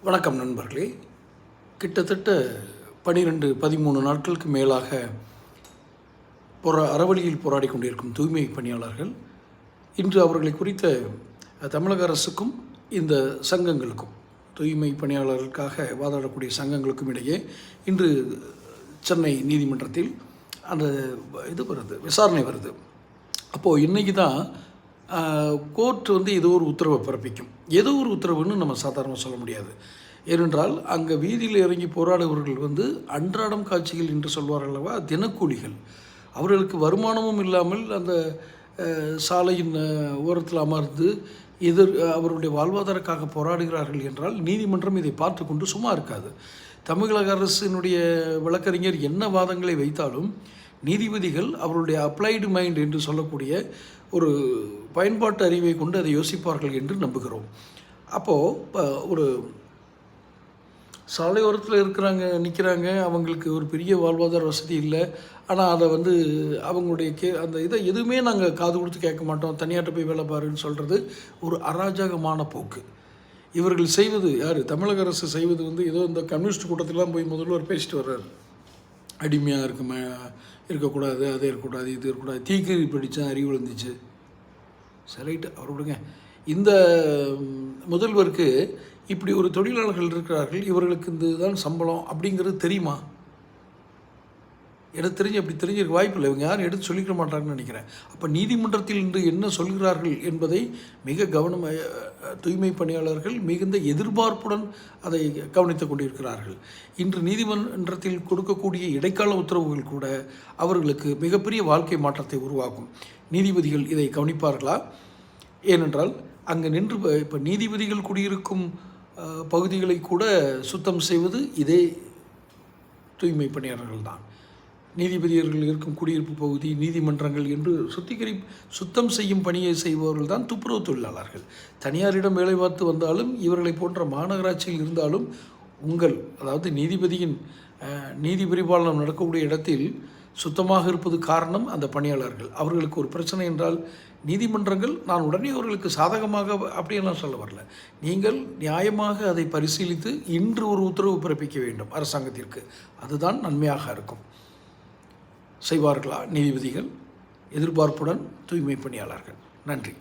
வணக்கம் நண்பர்களே. கிட்டத்தட்ட 12-13 நாட்களுக்கு மேலாக அறவழியில் போராடி கொண்டிருக்கும் தூய்மை பணியாளர்கள் இன்று அவர்களை குறித்த தமிழக அரசுக்கும் இந்த சங்கங்களுக்கும் தூய்மை பணியாளர்களுக்காக வாதாடக்கூடிய சங்கங்களுக்கும் இடையே இன்று சென்னை நீதிமன்றத்தில் அந்த விசாரணை வருது. அப்போது இன்றைக்கி தான் கோர்ட் ஏதோ ஒரு உத்தரவை பிறப்பிக்கும். ஏதோ ஒரு உத்தரவுன்னு நம்ம சாதாரணமாக சொல்ல முடியாது. ஏனென்றால் அங்கே வீதியில் இறங்கி போராடுபவர்கள் அன்றாடம் காட்சிகள் என்று சொல்வார்கள் அல்லவா, தினக்கூலிகள். அவர்களுக்கு வருமானமும் இல்லாமல் அந்த சாலையின் ஓரத்தில் அமர்ந்து அவருடைய வாழ்வாதாரக்காக போராடுகிறார்கள் என்றால் நீதிமன்றம் இதை பார்த்து கொண்டு சும்மா இருக்காது. தமிழக அரசினுடைய வழக்கறிஞர் என்ன வாதங்களை வைத்தாலும் நீதிபதிகள் அவருடைய அப்ளைடு மைண்ட் என்று சொல்லக்கூடிய ஒரு பயன்பாட்டு அறிவை கொண்டு அதை யோசிப்பார்கள் என்று நம்புகிறோம். அப்போது ஒரு சாலையோரத்தில் நிற்கிறாங்க, அவங்களுக்கு ஒரு பெரிய வாழ்வாதார வசதி இல்லை. ஆனால் அதை அவங்களுடைய அந்த இதை எதுவுமே நாங்கள் காது கொடுத்து கேட்க மாட்டோம், தனியாட்ட போய் வேலை பாருன்னு சொல்கிறது ஒரு அராஜகமான போக்கு. இவர்கள் செய்வது யார்? தமிழக அரசு செய்வது ஏதோ இந்த கம்யூனிஸ்ட் கூட்டத்திலாம் போய் முதல்வர் பேசிட்டு வர்றாரு. அடிமையாக இருக்கக்கூடாது, அது இருக்கக்கூடாது, இது இருக்கக்கூடாது, தீக்கிரி படித்தா அறிவு விழுந்துச்சு. சரிட்டு அவர் விடுங்க. இந்த முதல்வருக்கு இப்படி ஒரு தொழிலாளர்கள் இருக்கிறார்கள், இவர்களுக்கு இதுதான் சம்பளம் அப்படிங்கிறது தெரியுமா? எனக்கு தெரிஞ்சு அப்படி தெரிஞ்சிருக்க வாய்ப்பு இல்லை. இவங்க யாரும் எடுத்து சொல்லிக்க மாட்டாங்கன்னு நினைக்கிறேன். அப்போ நீதிமன்றத்தில் இன்று என்ன சொல்கிறார்கள் என்பதை மிக தூய்மை பணியாளர்கள் மிகுந்த எதிர்பார்ப்புடன் அதை கவனித்துக் கொண்டிருக்கிறார்கள். இன்று நீதிமன்றத்தில் கொடுக்கக்கூடிய இடைக்கால உத்தரவுகள் கூட அவர்களுக்கு மிகப்பெரிய வாழ்க்கை மாற்றத்தை உருவாக்கும். நீதிபதிகள் இதை கவனிப்பார்களா? ஏனென்றால் அங்கே நின்று இப்போ நீதிபதிகள் குடியிருக்கும் பகுதிகளை கூட சுத்தம் செய்வது இதே தூய்மை பணியாளர்கள் தான். நீதிபதிகள் இருக்கும் குடியிருப்பு பகுதி, நீதிமன்றங்கள் என்று சுத்தம் செய்யும் பணியை செய்பவர்கள் தான் துப்புரவு தொழிலாளர்கள். தனியாரிடம் வேலை பார்த்து வந்தாலும் இவர்களை போன்ற மாநகராட்சியில் இருந்தாலும் அதாவது நீதிபதியின் நீதி பரிபாலனம் நடக்கக்கூடிய இடத்தில் சுத்தமாக இருப்பது காரணம் அந்த பணியாளர்கள். அவர்களுக்கு ஒரு பிரச்சனை என்றால் நீதிமன்றங்கள், நான் உடனே அவர்களுக்கு சாதகமாக அப்படியெல்லாம் சொல்ல வரல, நீங்கள் நியாயமாக அதை பரிசீலித்து இன்று ஒரு உத்தரவு பிறப்பிக்க வேண்டும் அரசாங்கத்திற்கு. அதுதான் நன்மையாக இருக்கும். செய்வார்களா நீதிபதிகள்? எதிர்பார்ப்புடன் தூய்மை பணியாளர்கள். நன்றி.